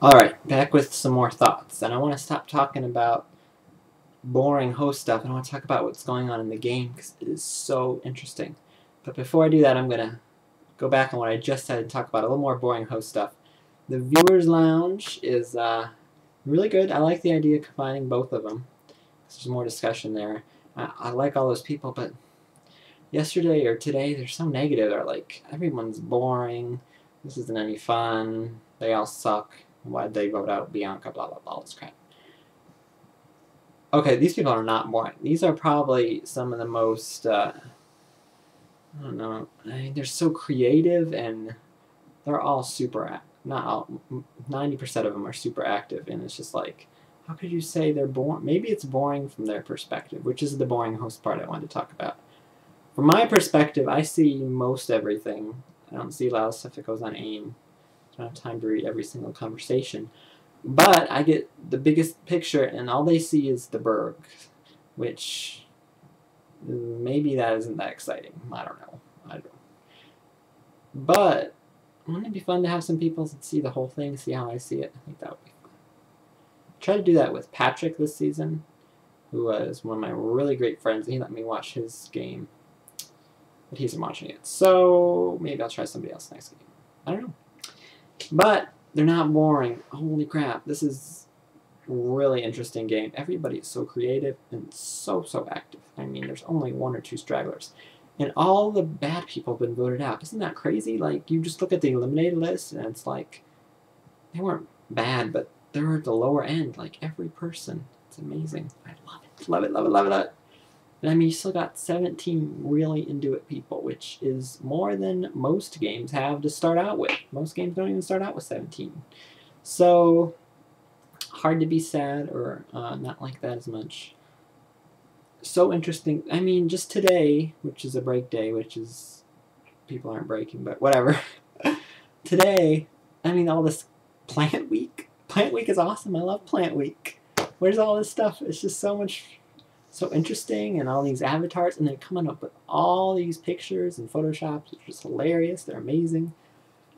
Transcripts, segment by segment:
Alright, back with some more thoughts. And I want to stop talking about boring host stuff and I want to talk about what's going on in the game because it is so interesting. But before I do that, I'm going to go back on what I just said and talk about a little more boring host stuff. The Viewers Lounge is really good. I like the idea of combining both of them. There's more discussion there. I like all those people, but yesterday or today, they're so negative. They're like, everyone's boring. This isn't any fun. They all suck. Why'd they vote out Bianca? Blah, blah, blah, all this crap. Okay, these people are not boring. These are probably some of the most, I don't know, I mean, they're so creative and they're all super, not all, 90% of them are super active, and it's just like, how could you say they're boring? Maybe it's boring from their perspective, which is the boring host part I wanted to talk about. From my perspective, I see most everything. I don't see a lot of stuff that goes on AIM. I don't have time to read every single conversation. But I get the biggest picture, and all they see is the Berg, which maybe that isn't that exciting. I don't know. But wouldn't it be fun to have some people see the whole thing, see how I see it? I think that would be fun. I tried to do that with Patrick this season, who was one of my really great friends, and he let me watch his game. But he isn't watching it, so maybe I'll try somebody else next game. I don't know. But they're not boring. Holy crap, this is a really interesting game. Everybody is so creative and so active. I mean, there's only 1 or 2 stragglers. And all the bad people have been voted out. Isn't that crazy? Like, you just look at the eliminated list, and it's like, they weren't bad, but they're at the lower end, like every person. It's amazing. I love it. Love it, love it, love it, love it. And I mean, you still got 17 really into it people, which is more than most games have to start out with. Most games don't even start out with 17. So, hard to be sad or not like that as much. So interesting. I mean, just today, which is a break day, which is, people aren't breaking, but whatever. Today, I mean, all this Plant Week. Plant Week is awesome. I love Plant Week. Where's all this stuff? It's just so much... so interesting, and all these avatars, and they're coming up with all these pictures and photoshops, which is hilarious. They're amazing.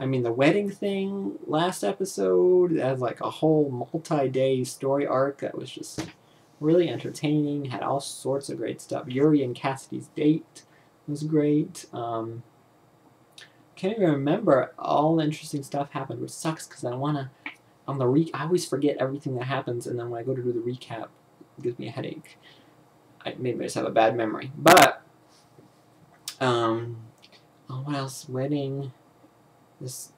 I mean, the wedding thing last episode has like a whole multi-day story arc that was just really entertaining, had all sorts of great stuff. Yuri and Cassidy's date was great. Can't even remember all the interesting stuff happened, which sucks because I want to, I always forget everything that happens, and then when I go to do the recap, it gives me a headache. Maybe I just have a bad memory. But, oh, what else? Wedding, this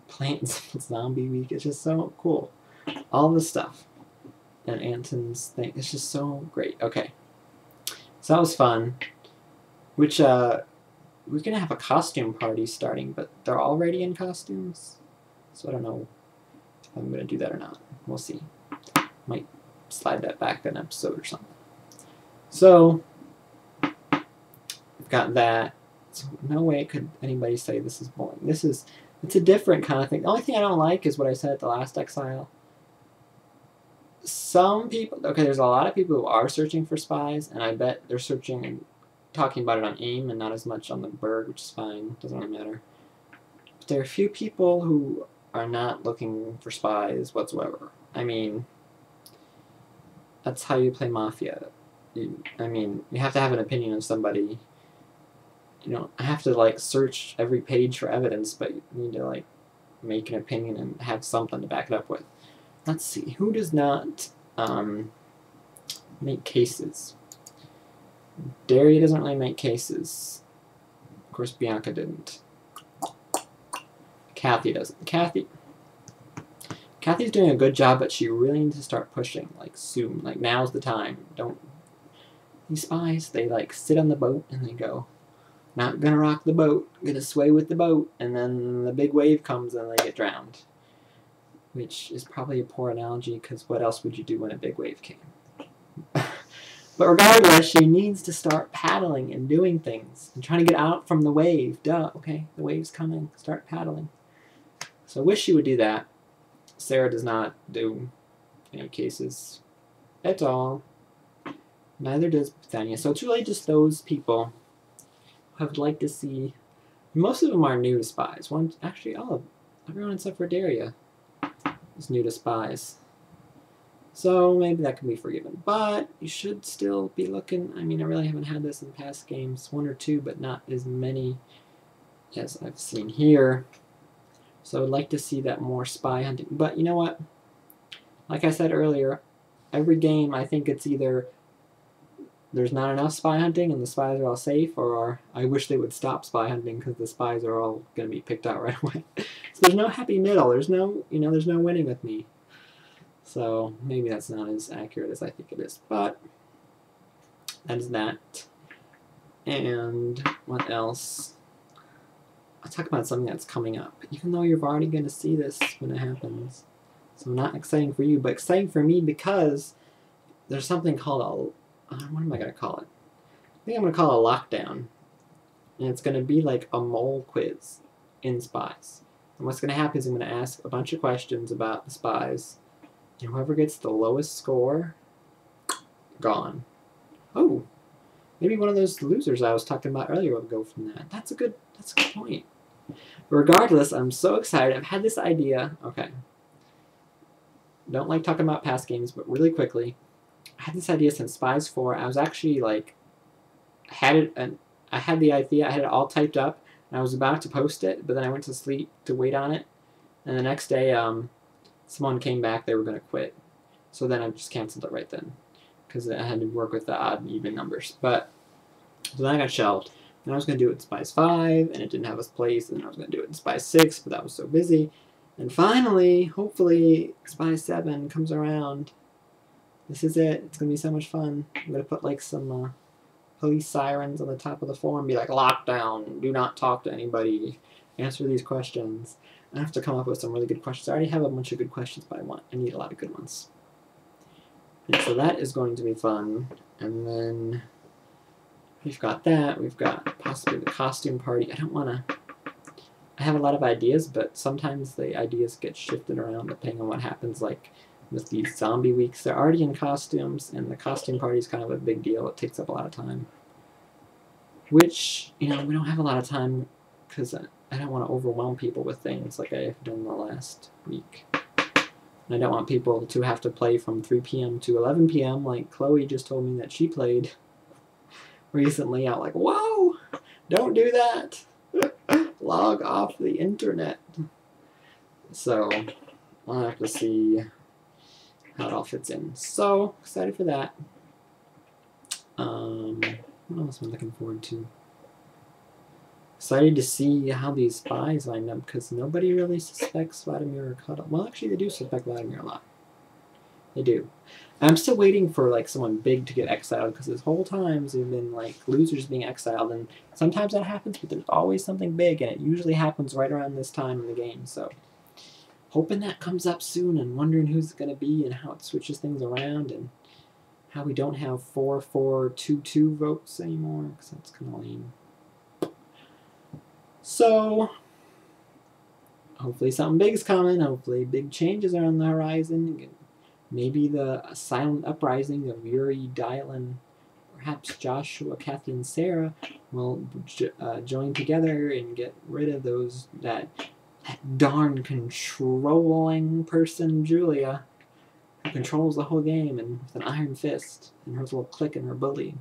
Plant Zombie Week. It's just so cool. All this stuff. And Anton's thing. It's just so great. Okay. So that was fun. Which, we're going to have a costume party starting, but they're already in costumes. So I don't know if I'm going to do that or not. We'll see. Might slide that back an episode or something. So, I've got that. So no way could anybody say this is boring. It's a different kind of thing. The only thing I don't like is what I said at the last Exile. Some people, okay, there's a lot of people who are searching for spies, and I bet they're searching and talking about it on AIM and not as much on the Berg, which is fine. Doesn't really matter. But there are a few people who are not looking for spies whatsoever. I mean, that's how you play Mafia. I mean, you have to have an opinion of somebody. You don't have to, like, search every page for evidence, but you need to, like, make an opinion and have something to back it up with. Let's see. Who does not make cases? Daria doesn't really make cases. Of course, Bianca didn't. Kathy doesn't. Kathy's doing a good job, but she really needs to start pushing, like, soon. Like, now's the time. These spies, they like sit on the boat and they go, not gonna rock the boat, gonna sway with the boat, and then the big wave comes and they get drowned. Which is probably a poor analogy, because what else would you do when a big wave came? But regardless, she needs to start paddling and doing things and trying to get out from the wave. Duh, okay, the wave's coming, start paddling. So I wish she would do that. Sarah does not do any cases at all. Neither does Bethania. So it's really just those people who I would like to see. Most of them are new spies. Actually, everyone except for Daria. is new to spies. So maybe that can be forgiven. But you should still be looking. I mean, I really haven't had this in past games. 1 or 2, but not as many as I've seen here. So I'd like to see that more spy hunting. But you know what? Like I said earlier, every game I think it's either there's not enough spy hunting and the spies are all safe, or I wish they would stop spy hunting because the spies are all going to be picked out right away. So there's no happy middle. There's no, there's no winning with me. So maybe that's not as accurate as I think it is. But that is that. And what else? I'll talk about something that's coming up, even though you're already going to see this when it happens. So not exciting for you, but exciting for me because there's something called what am I going to call it? I think I'm going to call it a lockdown. And it's going to be like a mole quiz in spies. And what's going to happen is I'm going to ask a bunch of questions about the spies. And whoever gets the lowest score, gone. Oh, maybe one of those losers I was talking about earlier will go from that. That's a good point. But regardless, I'm so excited. I've had this idea. Okay. Don't like talking about past games, but really quickly. I had this idea since Spies 4. I was actually like, I had the idea, I had it all typed up, and I was about to post it, but then I went to sleep to wait on it. And the next day, someone came back, they were going to quit. So then I just canceled it right then, because I had to work with the odd and even numbers. But, so then I got shelved. And I was going to do it in Spies 5, and it didn't have a place, and I was going to do it in Spies 6, but that was so busy. And finally, hopefully, Spies 7 comes around. This is it. It's going to be so much fun. I'm going to put like some police sirens on the top of the form, be like, lockdown, do not talk to anybody, answer these questions. I have to come up with some really good questions. I already have a bunch of good questions, but I need a lot of good ones. And so that is going to be fun. And then we've got that. We've got possibly the costume party. I have a lot of ideas, but sometimes the ideas get shifted around depending on what happens, like with these zombie weeks. They're already in costumes, and the costume party is kind of a big deal. It takes up a lot of time. Which, we don't have a lot of time because I don't want to overwhelm people with things like I've done the last week. And I don't want people to have to play from 3 p.m. to 11 p.m. like Chloe just told me that she played recently. I'm like, whoa, don't do that. Log off the internet. So I'll have to see how it all fits in. So excited for that. What else am I looking forward to? Excited to see how these spies line up, because nobody really suspects Vladimir or Cuddle. Well, actually, they do suspect Vladimir a lot. They do. I'm still waiting for like someone big to get exiled, because this whole time there's been like losers being exiled, and sometimes that happens, but there's always something big, and it usually happens right around this time in the game. So hoping that comes up soon, and wondering who's it going to be and how it switches things around, and how we don't have 4-4-2-2 votes anymore, because that's kind of lame. So hopefully something big is coming. Hopefully big changes are on the horizon. Maybe the silent uprising of Yuri, Dylan, perhaps Joshua, Kathy, and Sarah will join together and get rid of that darn controlling person, Julia, who controls the whole game and with an iron fist and her little clique and her bully.